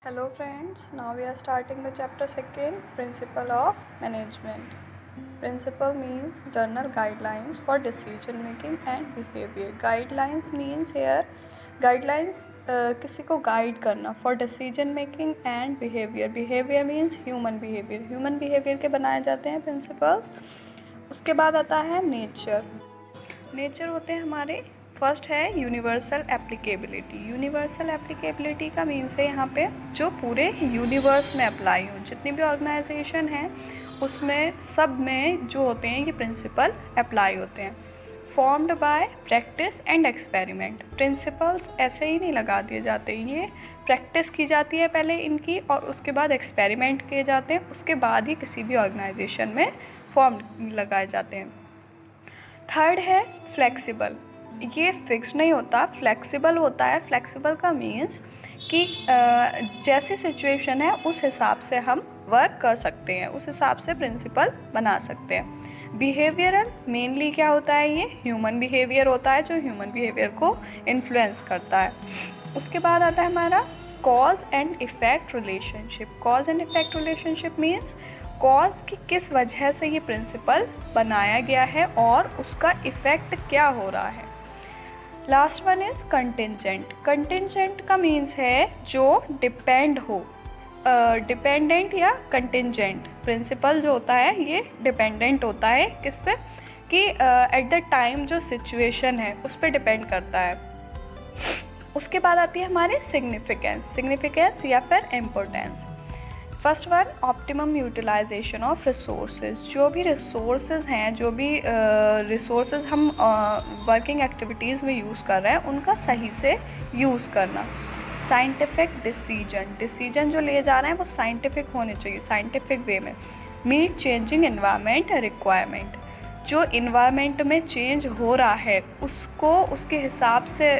Hello friends, now we are starting the chapter 2, Principle of Management. Principle means general guidelines for decision making and behavior. Guidelines means here guidelines किसी को guide करना for decision making and behavior. Behavior means human behavior. Human behavior के बनाए जाते हैं principles. उसके बाद आता है nature. नेचर होते हैं हमारे फर्स्ट है यूनिवर्सल एप्लीकेबिलिटी। यूनिवर्सल एप्लीकेबिलिटी का मीन्स है यहाँ पे जो पूरे यूनिवर्स में अप्लाई हो, जितनी भी ऑर्गेनाइजेशन हैं उसमें सब में जो होते हैं ये प्रिंसिपल अप्लाई होते हैं। Formed by practice and experiment. Principles ऐसे ही नहीं लगा दिए जाते, ये प्रैक्टिस की जाती है पहले इनकी और उसके बाद एक्सपेरिमेंट किए जाते हैं, उसके बाद ही किसी भी ऑर्गेनाइजेशन में फॉर्म लगाए जाते हैं। थर्ड है फ्लेक्सिबल। ये फिक्स नहीं होता, फ्लेक्सिबल होता है। फ्लेक्सिबल का मीन्स कि जैसी सिचुएशन है उस हिसाब से हम वर्क कर सकते हैं, उस हिसाब से प्रिंसिपल बना सकते हैं। बिहेवियरल मेनली क्या होता है, ये ह्यूमन बिहेवियर होता है जो ह्यूमन बिहेवियर को इन्फ्लुएंस करता है। उसके बाद आता है हमारा cause and effect relationship. Cause and effect relationship means cause की किस वजह से ये प्रिंसिपल बनाया गया है और उसका इफ़ेक्ट क्या हो रहा है। Last one is contingent. Contingent का मीन्स है जो डिपेंड हो, डिपेंडेंट या कंटिंजेंट। प्रिंसिपल जो होता है ये डिपेंडेंट होता है किस पे, कि एट द टाइम जो सिचुएशन है उस पर डिपेंड करता है। उसके बाद आती है हमारे सिग्निफिकेंस। सिग्निफिकेंस या फिर importance. First one optimum utilisation of resources. जो भी रिसोर्सेज हैं, जो भी रिसोर्सेज हम वर्किंग एक्टिविटीज़ में यूज़ कर रहे हैं उनका सही से यूज़ करना। Scientific decision. डिसीजन जो लिए जा रहे हैं वो साइंटिफिक होने चाहिए, साइंटिफिक वे में। Meet changing environment requirement. जो इन्वायरमेंट में चेंज हो रहा है उसको उसके हिसाब से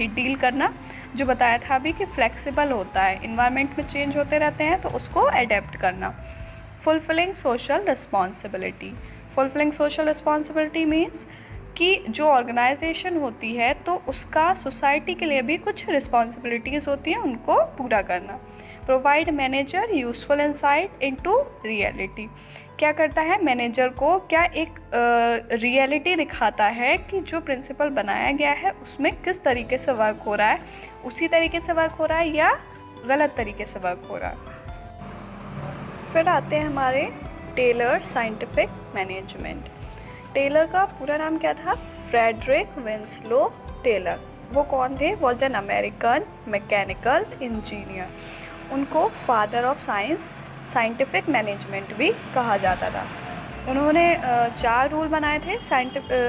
डील करना। जो बताया था अभी कि फ्लेक्सिबल होता है, इन्वायरमेंट में चेंज होते रहते हैं तो उसको अडेप्ट करना। Fulfilling social responsibility. Fulfilling social responsibility means कि जो ऑर्गेनाइजेशन होती है तो उसका सोसाइटी के लिए भी कुछ रिस्पॉन्सिबिलिटीज़ होती हैं, उनको पूरा करना। Provide manager useful insight into reality. क्या करता है मैनेजर को, क्या एक रियलिटी दिखाता है कि जो प्रिंसिपल बनाया गया है उसमें किस तरीके से वर्क हो रहा है, उसी तरीके से वर्क हो रहा है या गलत तरीके से वर्क हो रहा है। फिर आते हैं हमारे टेलर साइंटिफिक मैनेजमेंट। टेलर का पूरा नाम क्या था, फ्रेडरिक विंसलो टेलर। वो कौन थे, was an American mechanical engineer. उनको फादर ऑफ साइंटिफिक मैनेजमेंट भी कहा जाता था। उन्होंने 4 रूल बनाए थे,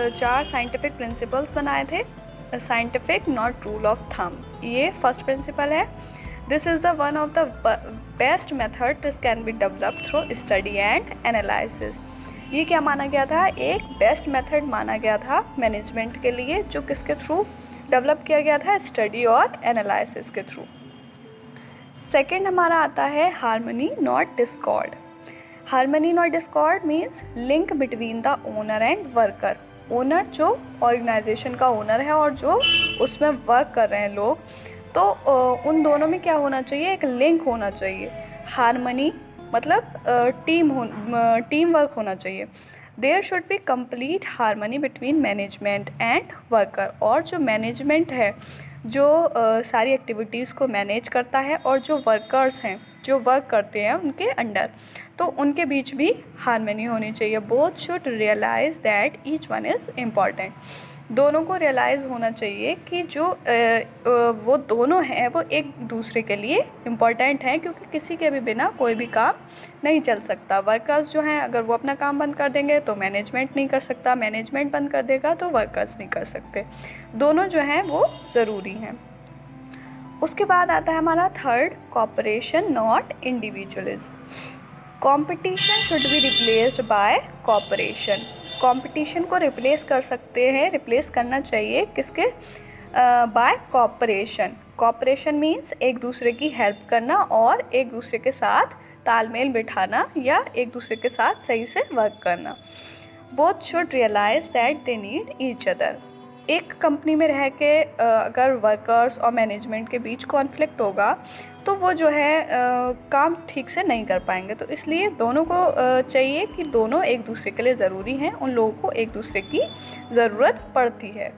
4 साइंटिफिक प्रिंसिपल्स बनाए थे। Scientific not rule of thumb, ये फर्स्ट प्रिंसिपल है। This is the one of the best method this can be developed through study and analysis. ये क्या माना गया था, एक बेस्ट मेथड माना गया था मैनेजमेंट के लिए, जो किसके थ्रू डेवलप किया गया था, स्टडी और एनालिसिस के थ्रू। सेकेंड हमारा आता है harmony not Discord. Harmony not Discord means link between the owner and worker. Owner जो ऑर्गेनाइजेशन का ओनर है और जो उसमें वर्क कर रहे हैं लोग, तो उन दोनों में क्या होना चाहिए, एक लिंक होना चाहिए। हार्मनी मतलब टीम वर्क होना चाहिए। There should be complete harmony between management and worker. और जो मैनेजमेंट है जो सारी एक्टिविटीज़ को मैनेज करता है और जो वर्कर्स हैं जो वर्क करते हैं उनके अंडर, तो उनके बीच भी हार्मनी होनी चाहिए। Both should realise that each one is important. दोनों को रियलाइज़ होना चाहिए कि जो वो दोनों हैं वो एक दूसरे के लिए इम्पॉर्टेंट हैं, क्योंकि किसी के भी बिना कोई भी काम नहीं चल सकता। वर्कर्स जो हैं अगर वो अपना काम बंद कर देंगे तो मैनेजमेंट नहीं कर सकता, मैनेजमेंट बंद कर देगा तो वर्कर्स नहीं कर सकते। दोनों जो हैं वो ज़रूरी हैं। उसके बाद आता है हमारा third, cooperation not individualism. Competition should be replaced by cooperation. Competition को रिप्लेस कर सकते हैं, रिप्लेस करना चाहिए किसके, बाय कॉपरेशन। कॉपरेशन मीन्स एक दूसरे की हेल्प करना और एक दूसरे के साथ तालमेल बिठाना या एक दूसरे के साथ सही से वर्क करना। Both should realise that they need each other. एक कंपनी में रह के अगर वर्कर्स और मैनेजमेंट के बीच कॉन्फ्लिक्ट होगा तो वो जो है काम ठीक से नहीं कर पाएंगे। तो इसलिए दोनों को चाहिए कि दोनों एक दूसरे के लिए ज़रूरी हैं, उन लोगों को एक दूसरे की ज़रूरत पड़ती है।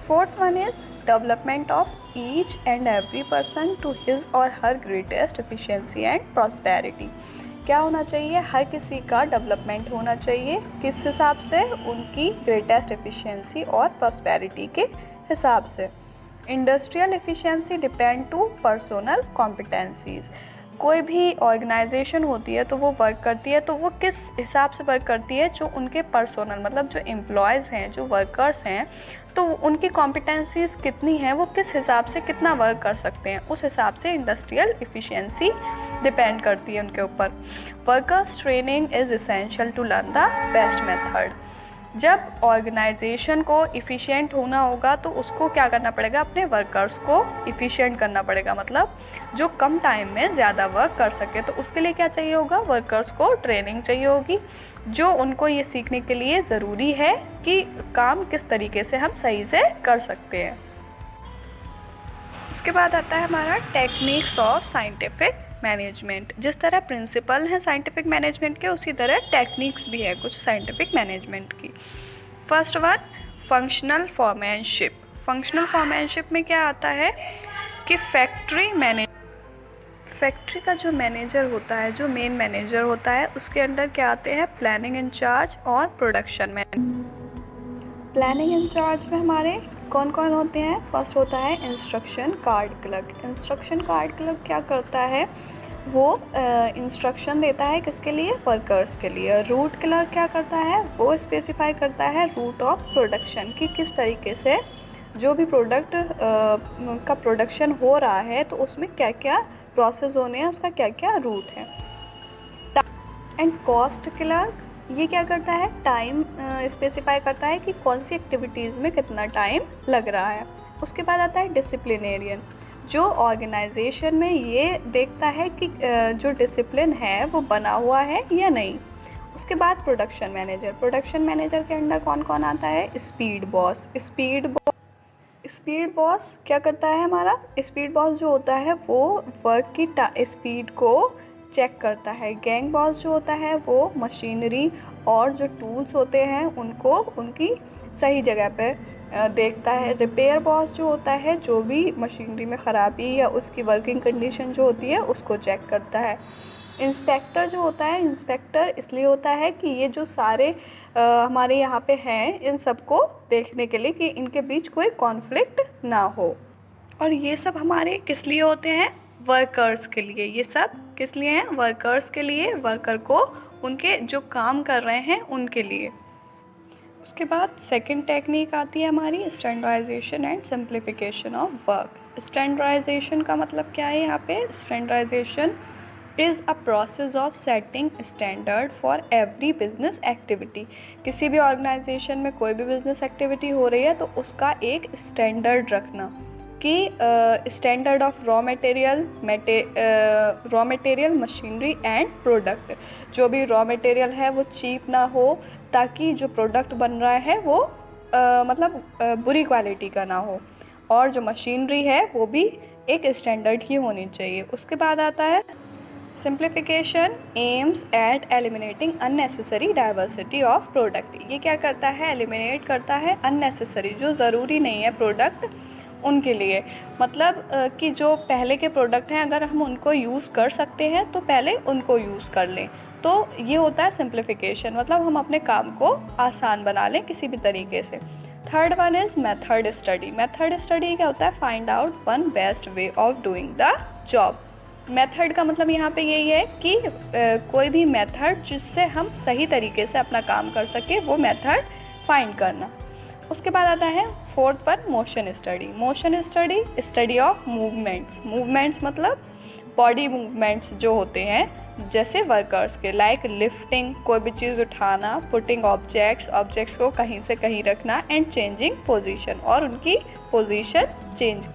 Fourth one is development of each and every person to his or her greatest efficiency and prosperity. क्या होना चाहिए? हर किसी का डेवलपमेंट होना चाहिए। किस हिसाब से? उनकी ग्रेटेस्ट एफिशिएंसी और प्रॉस्पेरिटी के हिसाब से। Industrial efficiency depend to personal competencies. कोई भी ऑर्गेनाइजेशन होती है तो वो वर्क करती है, तो वो किस हिसाब से वर्क करती है? जो उनके पर्सनल मतलब जो एम्प्लॉयज़ हैं, जो वर्कर्स हैं, तो उनकी कॉम्पिटेंसीज कितनी हैं, वो किस हिसाब से कितना वर्क कर सकते हैं, उस हिसाब से इंडस्ट्रियल एफिशिएंसी डिपेंड करती है उनके ऊपर। Workers training is essential to learn the best method. जब ऑर्गेनाइजेशन को इफ़िशिएंट होना होगा तो उसको क्या करना पड़ेगा? अपने वर्कर्स को इफ़िशिएंट करना पड़ेगा, मतलब जो कम टाइम में ज़्यादा वर्क कर सके। तो उसके लिए क्या चाहिए होगा? वर्कर्स को ट्रेनिंग चाहिए होगी, जो उनको ये सीखने के लिए ज़रूरी है कि काम किस तरीके से हम सही से कर सकते हैं। उसके बाद आता है हमारा टेक्निक्स ऑफ साइंटिफिक मैनेजमेंट। जिस तरह प्रिंसिपल हैं साइंटिफिक मैनेजमेंट के, उसी तरह टेक्निक्स भी है कुछ साइंटिफिक मैनेजमेंट की। First one, functional foremanship. Functional foremanship में क्या आता है कि फैक्ट्री का जो मैनेजर होता है, जो मेन मैनेजर होता है, उसके अंडर क्या आते हैं? प्लानिंग इंचार्ज और प्रोडक्शन मैनेजर। प्लानिंग इंचार्ज में हमारे कौन कौन होते हैं? फर्स्ट होता है instruction card clerk. Instruction card clerk क्या करता है? वो इंस्ट्रक्शन देता है किसके लिए? वर्कर्स के लिए। रूट क्लर्क क्या करता है? वो स्पेसिफाई करता है रूट ऑफ प्रोडक्शन, कि किस तरीके से जो भी प्रोडक्ट का प्रोडक्शन हो रहा है तो उसमें क्या क्या प्रोसेस होने हैं, उसका क्या क्या रूट है। एंड कॉस्ट क्लर्क ये क्या करता है? टाइम स्पेसिफाई करता है कि कौन सी एक्टिविटीज़ में कितना टाइम लग रहा है। उसके बाद आता है डिसिप्लिनेरियन, जो ऑर्गेनाइजेशन में ये देखता है कि जो डिसिप्लिन है वो बना हुआ है या नहीं। उसके बाद प्रोडक्शन मैनेजर। प्रोडक्शन मैनेजर के अंडर कौन कौन आता है? Speed boss. स्पीड बॉस क्या करता है हमारा? स्पीड बॉस जो होता है वो वर्क की स्पीड को चेक करता है। गैंग बॉस जो होता है वो मशीनरी और जो टूल्स होते हैं उनको उनकी सही जगह पे देखता है। रिपेयर बॉस जो होता है जो भी मशीनरी में ख़राबी या उसकी वर्किंग कंडीशन जो होती है उसको चेक करता है। इंस्पेक्टर जो होता है, इंस्पेक्टर इसलिए होता है कि ये जो सारे हमारे यहाँ पे हैं इन सबको देखने के लिए कि इनके बीच कोई कॉन्फ्लिक्ट ना हो। और ये सब हमारे किस लिए होते हैं? वर्कर्स के लिए। ये सब किस लिए हैं? वर्कर्स के लिए, वर्कर को उनके जो काम कर रहे हैं उनके लिए। उसके बाद सेकंड टेक्निक आती है हमारी standardisation and simplification of work. Standardisation का मतलब क्या है यहाँ पे? Standardisation is a process of setting standard for every business activity. किसी भी ऑर्गेनाइजेशन में कोई भी बिजनेस एक्टिविटी हो रही है तो उसका एक स्टैंडर्ड रखना, कि standard of raw material, machinery and product. जो भी रॉ मटेरियल है वो चीप ना हो, ताकि जो प्रोडक्ट बन रहा है वो बुरी क्वालिटी का ना हो, और जो मशीनरी है वो भी एक स्टैंडर्ड की होनी चाहिए। उसके बाद आता है simplification aims at eliminating unnecessary diversity of product. ये क्या करता है? एलिमिनेट करता है अननेसेसरी, जो ज़रूरी नहीं है प्रोडक्ट उनके लिए। मतलब कि जो पहले के प्रोडक्ट हैं अगर हम उनको यूज़ कर सकते हैं तो पहले उनको यूज़ कर लें। तो ये होता है सिंप्लीफिकेशन, मतलब हम अपने काम को आसान बना लें किसी भी तरीके से। Third one is method study. Method study क्या होता है? Find out one best way of doing the job. Method का मतलब यहाँ पे यही है कि कोई भी मेथड जिससे हम सही तरीके से अपना काम कर सके, वो मेथड फाइंड करना। उसके बाद आता है fourth one motion study. Motion study, study of movements मतलब बॉडी मूवमेंट्स जो होते हैं, जैसे वर्कर्स के, लाइक लिफ्टिंग, कोई भी चीज़ उठाना, पुटिंग ऑब्जेक्ट्स को कहीं से कहीं रखना, एंड चेंजिंग पोजीशन, और उनकी पोजीशन चेंज।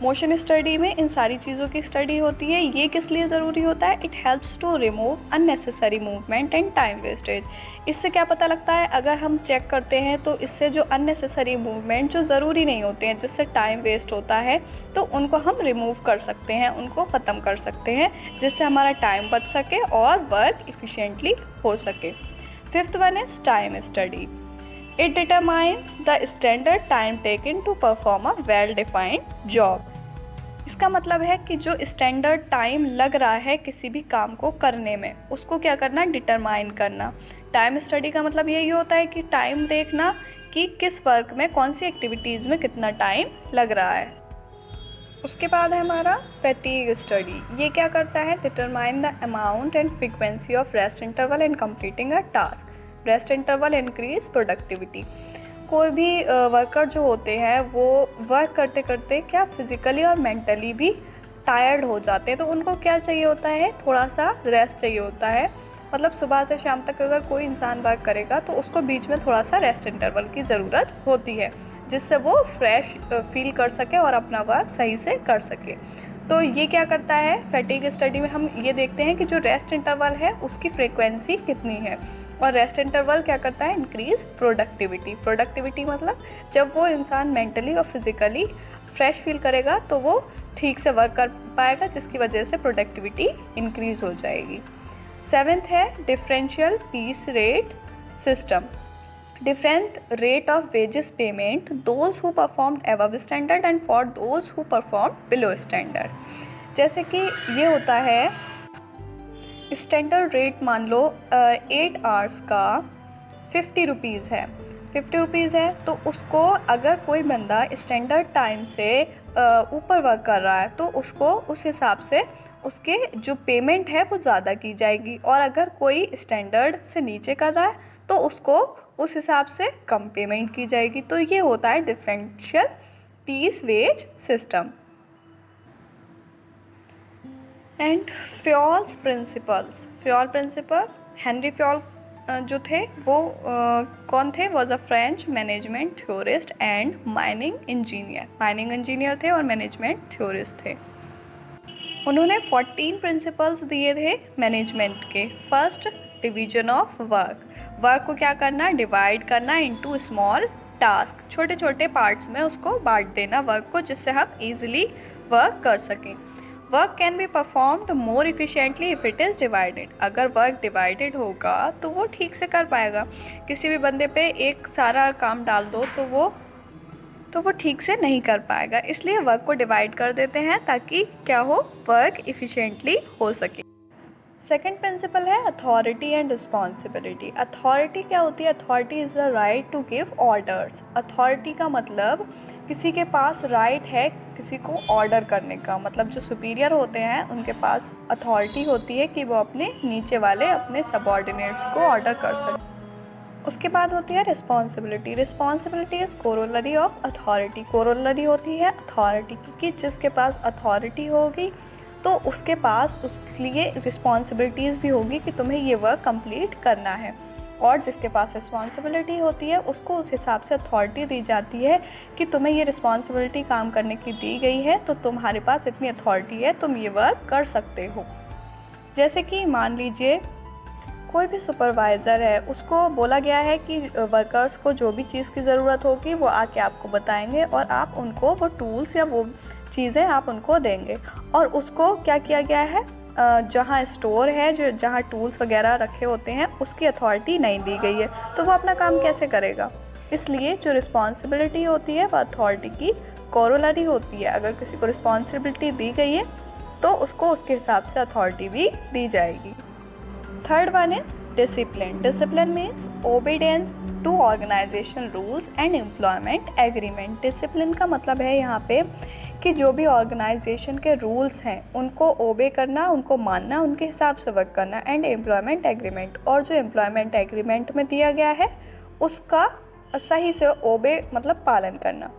मोशन स्टडी में इन सारी चीज़ों की स्टडी होती है। ये किस लिए ज़रूरी होता है? It helps to remove unnecessary movement and time wastage. इससे क्या पता लगता है, अगर हम चेक करते हैं तो इससे जो अननेसेसरी मूवमेंट जो ज़रूरी नहीं होते हैं, जिससे टाइम वेस्ट होता है, तो उनको हम रिमूव कर सकते हैं, उनको ख़त्म कर सकते हैं, जिससे हमारा टाइम बच सके और वर्क इफ़िशेंटली हो सके। Fifth one is time study. It determines the standard time taken to perform a well-defined job. इसका मतलब है कि जो स्टैंडर्ड टाइम लग रहा है किसी भी काम को करने में, उसको क्या करना? डिटरमाइन करना। टाइम स्टडी का मतलब यही होता है कि टाइम देखना कि किस वर्क में, कौन सी एक्टिविटीज़ में कितना टाइम लग रहा है। उसके बाद है हमारा फैटीग स्टडी। ये क्या करता है? Determine the amount and frequency of rest interval in completing a task. Rest interval increase productivity. कोई भी वर्कर जो होते हैं वो वर्क करते करते क्या फिज़िकली और मेंटली भी टायर्ड हो जाते हैं, तो उनको क्या चाहिए होता है? थोड़ा सा रेस्ट चाहिए होता है। मतलब सुबह से शाम तक अगर कोई इंसान वर्क करेगा तो उसको बीच में थोड़ा सा रेस्ट इंटरवल की ज़रूरत होती है, जिससे वो फ्रेश फील कर सके और अपना वर्क सही से कर सके। तो ये क्या करता है? फैटीग स्टडी में हम ये देखते हैं कि जो रेस्ट इंटरवल है उसकी फ्रीक्वेंसी कितनी है, और रेस्ट इंटरवल क्या करता है? Increase productivity. प्रोडक्टिविटी मतलब जब वो इंसान मेंटली और फिज़िकली फ्रेश फील करेगा तो वो ठीक से वर्क कर पाएगा, जिसकी वजह से प्रोडक्टिविटी इंक्रीज हो जाएगी। सेवेंथ है differential piece rate system. Different rate of wages payment those who perform above standard and for those who perform below standard. जैसे कि ये होता है स्टैंडर्ड रेट, मान लो 8 आवर्स का 50 रुपीज़ है, 50 रुपीज़ है, तो उसको अगर कोई बंदा स्टैंडर्ड टाइम से ऊपर वर्क कर रहा है तो उसको उस हिसाब से उसके जो पेमेंट है वो ज़्यादा की जाएगी, और अगर कोई स्टैंडर्ड से नीचे कर रहा है तो उसको उस हिसाब से कम पेमेंट की जाएगी। तो ये होता है differential piece wage system. And Fayol's principles. Fayol principle, Henry Fayol जो थे वो कौन थे? Was a French management theorist and mining engineer. Mining engineer थे और मैनेजमेंट थ्योरिस्ट थे। उन्होंने 14 प्रिंसिपल्स दिए थे मैनेजमेंट के। First, division of work. Work को क्या करना? डिवाइड करना इनटू स्मॉल टास्क। छोटे छोटे पार्ट्स में उसको बांट देना वर्क को, जिससे हम इजीली वर्क कर सकें। Work can be performed more efficiently if it is divided. अगर वर्क डिवाइडेड होगा तो वो ठीक से कर पाएगा। किसी भी बंदे पे एक सारा काम डाल दो तो वो ठीक से नहीं कर पाएगा, इसलिए वर्क को डिवाइड कर देते हैं ताकि क्या हो? वर्क इफ़िशेंटली हो सके। सेकेंड प्रिंसिपल है अथॉरिटी एंड रिस्पॉन्सिबिलिटी। अथॉरिटी क्या होती है? Authority is the right to give orders. Authority का मतलब किसी के पास राइट है किसी को ऑर्डर करने का, मतलब जो सुपीरियर होते हैं उनके पास अथॉरिटी होती है कि वो अपने नीचे वाले अपने सबऑर्डिनेट्स को ऑर्डर कर सकें। उसके बाद होती है responsibility. Responsibility is corollary of authority. Corollary होती है अथॉरिटी की, कि जिसके पास अथॉरिटी होगी तो उसके पास उसके लिए रिस्पॉन्सिबिलिटीज़ भी होगी कि तुम्हें ये वर्क कंप्लीट करना है, और जिसके पास रिस्पॉन्सिबिलिटी होती है उसको उस हिसाब से अथॉरिटी दी जाती है कि तुम्हें ये रिस्पॉन्सिबिलिटी काम करने की दी गई है, तो तुम्हारे पास इतनी अथॉरिटी है, तुम ये वर्क कर सकते हो। जैसे कि मान लीजिए कोई भी सुपरवाइज़र है, उसको बोला गया है कि वर्कर्स को जो भी चीज़ की ज़रूरत होगी वो आके आपको बताएंगे, और आप उनको वो टूल्स या वो चीज़ें आप उनको देंगे, और उसको क्या किया गया है? जहाँ स्टोर है, जहाँ टूल्स वगैरह रखे होते हैं, उसकी अथॉरिटी नहीं दी गई है, तो वो अपना काम कैसे करेगा? इसलिए जो रिस्पॉन्सिबिलिटी होती है वह अथॉरिटी की कोरोलरी होती है। अगर किसी को रिस्पॉन्सिबिलिटी दी गई है तो उसको उसके हिसाब से अथॉरिटी भी दी जाएगी। थर्ड वन है discipline. Discipline means obedience to organisation rules and employment agreement. Discipline का मतलब है यहाँ पे कि जो भी ऑर्गेनाइजेशन के रूल्स हैं उनको ओबे करना, उनको मानना, उनके हिसाब से वर्क करना, एंड एम्प्लॉयमेंट एग्रीमेंट, और जो एम्प्लॉयमेंट एग्रीमेंट में दिया गया है उसका सही से ओबे मतलब पालन करना।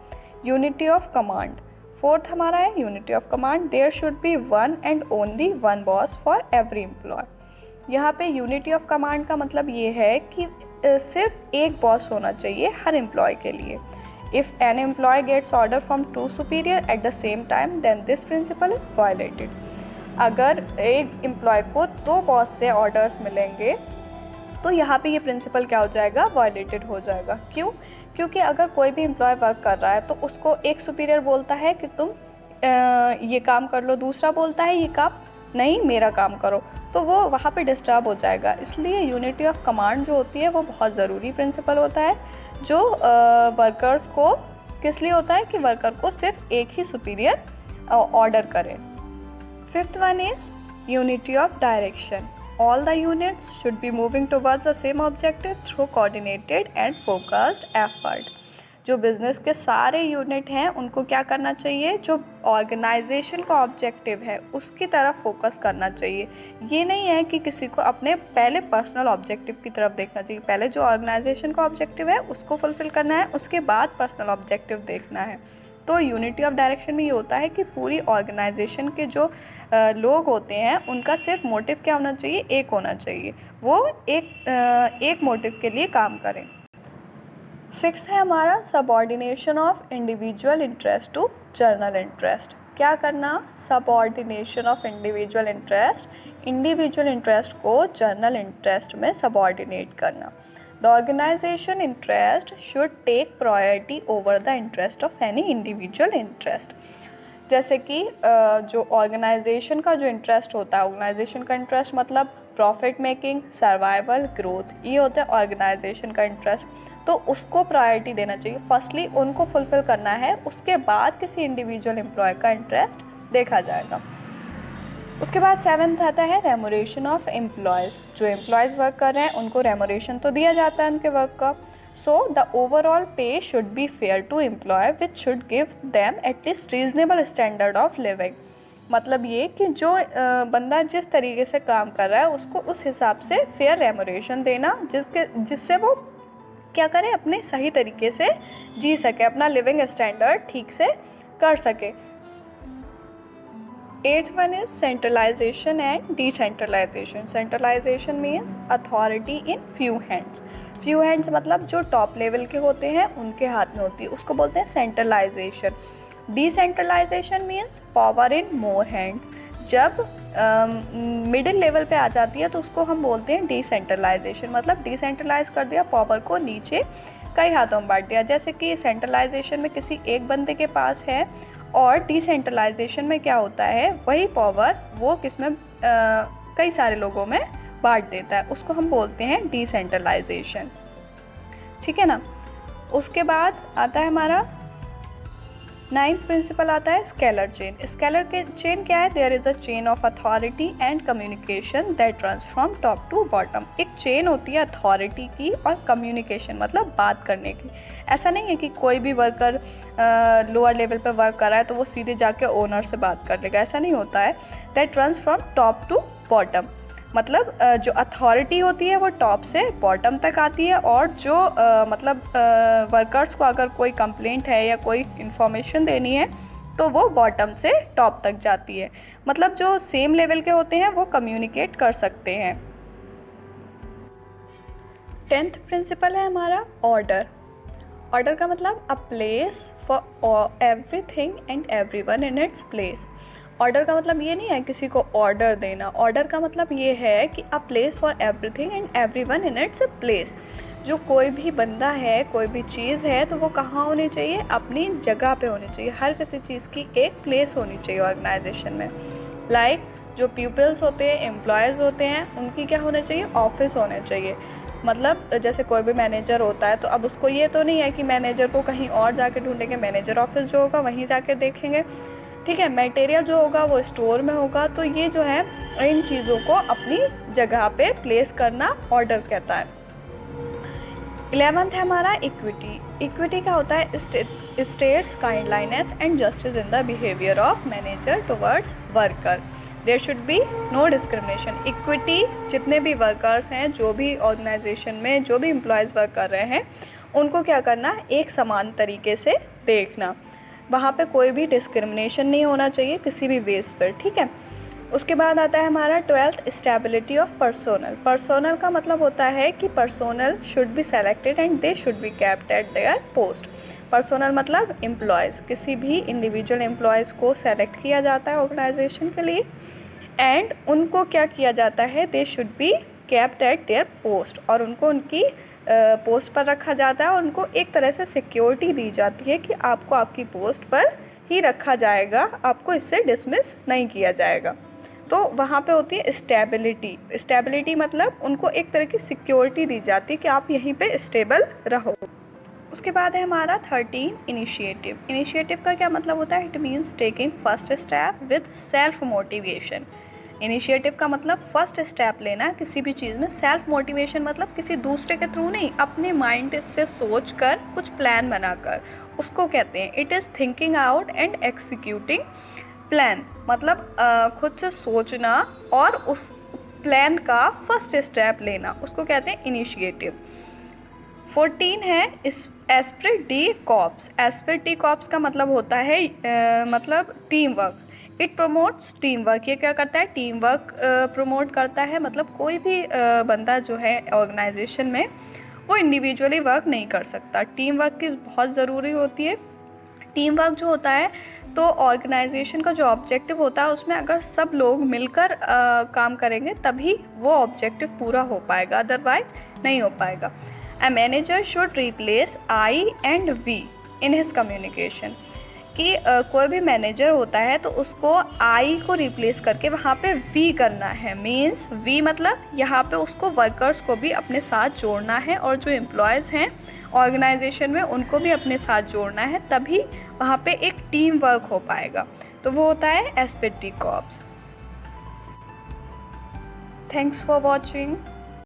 Unity of command. फोर्थ हमारा है unity of command. There should be one and only one boss for every employee. यहाँ पे यूनिटी ऑफ कमांड का मतलब ये है कि सिर्फ एक बॉस होना चाहिए हर एम्प्लॉय के लिए। If an employee gets order from two superior at the same time, then this principle is violated. अगर एक एम्प्लॉय को दो बॉस से ऑर्डर्स मिलेंगे तो यहाँ पे ये प्रिंसिपल क्या हो जाएगा, वायलेटेड हो जाएगा। क्यों? क्योंकि अगर कोई भी एम्प्लॉय वर्क कर रहा है तो उसको एक सुपीरियर बोलता है कि तुम ये काम कर लो, दूसरा बोलता है ये काम नहीं मेरा काम करो, तो वो वहाँ पे डिस्टर्ब हो जाएगा। इसलिए यूनिटी ऑफ कमांड जो होती है वो बहुत ज़रूरी प्रिंसिपल होता है, जो वर्कर्स को किस लिए होता है कि वर्कर को सिर्फ एक ही सुपीरियर ऑर्डर करे। Fifth one is unity of direction. All the units should be moving towards the same objective through coordinated and focused effort. जो बिज़नेस के सारे यूनिट हैं उनको क्या करना चाहिए, जो ऑर्गेनाइजेशन का ऑब्जेक्टिव है उसकी तरफ फोकस करना चाहिए। ये नहीं है कि किसी को अपने पहले पर्सनल ऑब्जेक्टिव की तरफ देखना चाहिए, पहले जो ऑर्गेनाइजेशन का ऑब्जेक्टिव है उसको फुलफ़िल करना है, उसके बाद पर्सनल ऑब्जेक्टिव देखना है। तो यूनिटी ऑफ डायरेक्शन में ये होता है कि पूरी ऑर्गेनाइजेशन के जो लोग होते हैं उनका सिर्फ मोटिव क्या होना चाहिए, एक होना चाहिए, वो एक मोटिव के लिए काम करें। सिक्स्थ है हमारा subordination of individual interest to general interest. क्या करना, सबऑर्डिनेशन ऑफ इंडिविजुअल इंटरेस्ट को जर्नल इंटरेस्ट में सबऑर्डिनेट करना। The organization interest should take priority over the interest of any individual interest. जैसे कि जो ऑर्गेनाइजेशन का जो इंटरेस्ट होता है, ऑर्गेनाइजेशन का इंटरेस्ट मतलब प्रॉफिट मेकिंग, सर्वाइवल, ग्रोथ, ये होता है ऑर्गेनाइजेशन का इंटरेस्ट। तो उसको प्रायोरिटी देना चाहिए, फर्स्टली उनको फुलफ़िल करना है, उसके बाद किसी इंडिविजुअल एम्प्लॉय का इंटरेस्ट देखा जाएगा। उसके बाद सेवन्थ आता है रेमोरेशन ऑफ एम्प्लॉयज़। जो एम्प्लॉयज़ वर्क कर रहे हैं उनको रेमोरेशन तो दिया जाता है उनके वर्क का। So the overall pay should be fair to employee which should give them at least reasonable standard of living. मतलब ये कि जो बंदा जिस तरीके से काम कर रहा है उसको उस हिसाब से फेयर रेमोरेशन देना, जिससे वो क्या करे, अपने सही तरीके से जी सके, अपना लिविंग स्टैंडर्ड ठीक से कर सके। Eighth one is centralisation and decentralisation. Centralisation means authority in few hands. Few hands मतलब जो टॉप लेवल के होते हैं उनके हाथ में होती है, उसको बोलते हैं centralisation. Decentralisation means power in more hands. जब मिडिल लेवल पे आ जाती है तो उसको हम बोलते हैं डिसेंट्रलाइजेशन, मतलब डिसेंट्रलाइज कर दिया, पावर को नीचे कई हाथों में बांट दिया। जैसे कि सेंट्रलाइजेशन में किसी एक बंदे के पास है और डिसेंट्रलाइजेशन में क्या होता है, वही पावर वो किसमें कई सारे लोगों में बांट देता है, उसको हम बोलते हैं डिसेंट्रलाइजेशन। ठीक है ना। उसके बाद आता है हमारा नाइन्थ प्रिंसिपल आता है स्केलर चेन। स्केलर के चेन क्या है, there is a chain of authority and communication that runs from top to bottom. एक चेन होती है अथॉरिटी की और कम्युनिकेशन मतलब बात करने की। ऐसा नहीं है कि कोई भी वर्कर लोअर लेवल पर वर्क कर रहा है तो वो सीधे जाके ओनर से बात कर लेगा, ऐसा नहीं होता है। That runs from top to bottom, मतलब जो अथॉरिटी होती है वो टॉप से बॉटम तक आती है, और जो वर्कर्स को अगर कोई कंप्लेंट है या कोई इन्फॉर्मेशन देनी है तो वो बॉटम से टॉप तक जाती है। मतलब जो सेम लेवल के होते हैं वो कम्युनिकेट कर सकते हैं। 10th प्रिंसिपल है हमारा ऑर्डर। ऑर्डर का मतलब a place for everything and everyone in its place. Order का मतलब ये नहीं है किसी को ऑर्डर देना, ऑर्डर का मतलब ये है कि a place for everything and everyone in its place. जो कोई भी बंदा है, कोई भी चीज़ है तो वो कहाँ होनी चाहिए, अपनी जगह पे होनी चाहिए। हर किसी चीज़ की एक प्लेस होनी चाहिए ऑर्गेनाइजेशन में। लाइक जो पीपल्स होते हैं, एम्प्लॉयज़ होते हैं, उनकी क्या होना चाहिए, ऑफिस होने चाहिए। मतलब जैसे कोई भी मैनेजर होता है तो अब उसको ये तो नहीं है कि मैनेजर को कहीं और जाके ढूंढेंगे, मैनेजर ऑफिस जो होगा वहीं जाके देखेंगे। ठीक है, मटेरियल जो होगा वो स्टोर में होगा। तो ये जो है इन चीज़ों को अपनी जगह पे प्लेस करना ऑर्डर कहता है। 11th है हमारा इक्विटी। इक्विटी क्या होता है, states kindliness and justice in the behaviour of manager towards worker. There should be no discrimination. Equity जितने भी वर्कर्स हैं, जो भी ऑर्गेनाइजेशन में जो भी एम्प्लॉयज़ वर्क कर रहे हैं, उनको क्या करना, एक समान तरीके से देखना। वहाँ पे कोई भी डिस्क्रिमिनेशन नहीं होना चाहिए किसी भी बेस पर। ठीक है। उसके बाद आता है हमारा 12th stability of personnel. Personnel का मतलब होता है कि personnel should be selected and they should be kept at there post. Personnel मतलब एम्प्लॉयज़, किसी भी इंडिविजुअल एम्प्लॉयज़ को सेलेक्ट किया जाता है ऑर्गेनाइजेशन के लिए एंड उनको क्या किया जाता है, they should be kept at there post, और उनको उनकी पोस्ट पर रखा जाता है और उनको एक तरह से सिक्योरिटी दी जाती है कि आपको आपकी पोस्ट पर ही रखा जाएगा, आपको इससे डिसमिस नहीं किया जाएगा। तो वहाँ पे होती है स्टेबिलिटी। स्टेबिलिटी मतलब उनको एक तरह की सिक्योरिटी दी जाती है कि आप यहीं पे स्टेबल रहो। उसके बाद है हमारा 13 इनिशिएटिव। इनिशिएटिव का क्या मतलब होता है, it means taking first step with self motivation. Initiative का मतलब फर्स्ट स्टेप लेना किसी भी चीज़ में। सेल्फ मोटिवेशन मतलब किसी दूसरे के थ्रू नहीं, अपने माइंड से सोच कर कुछ प्लान बनाकर, उसको कहते हैं it is thinking out and executing plan. मतलब खुद से सोचना और उस प्लान का फर्स्ट स्टेप लेना, उसको कहते हैं इनिशिएटिव। 14 है Spirit D corps. Spirit D corps का मतलब होता है मतलब team work. It promotes team work. ये क्या करता है, टीम वर्क प्रमोट करता है। मतलब कोई भी बंदा जो है ऑर्गेनाइजेशन में वो इंडिविजुअली वर्क नहीं कर सकता, टीम वर्क की बहुत ज़रूरी होती है। टीम वर्क जो होता है तो ऑर्गेनाइजेशन का जो ऑब्जेक्टिव होता है उसमें अगर सब लोग मिलकर काम करेंगे तभी वो ऑब्जेक्टिव पूरा हो पाएगा, अदरवाइज नहीं हो पाएगा। A manager should replace I and we in his communication। कि कोई भी मैनेजर होता है तो उसको I को रिप्लेस करके वहाँ पे we करना है। मीन्स we मतलब यहाँ पे उसको वर्कर्स को भी अपने साथ जोड़ना है और जो एम्प्लॉयज़ हैं ऑर्गेनाइजेशन में उनको भी अपने साथ जोड़ना है, तभी वहाँ पे एक टीम वर्क हो पाएगा। तो वो होता है Spirit D corps. Thanks for watching.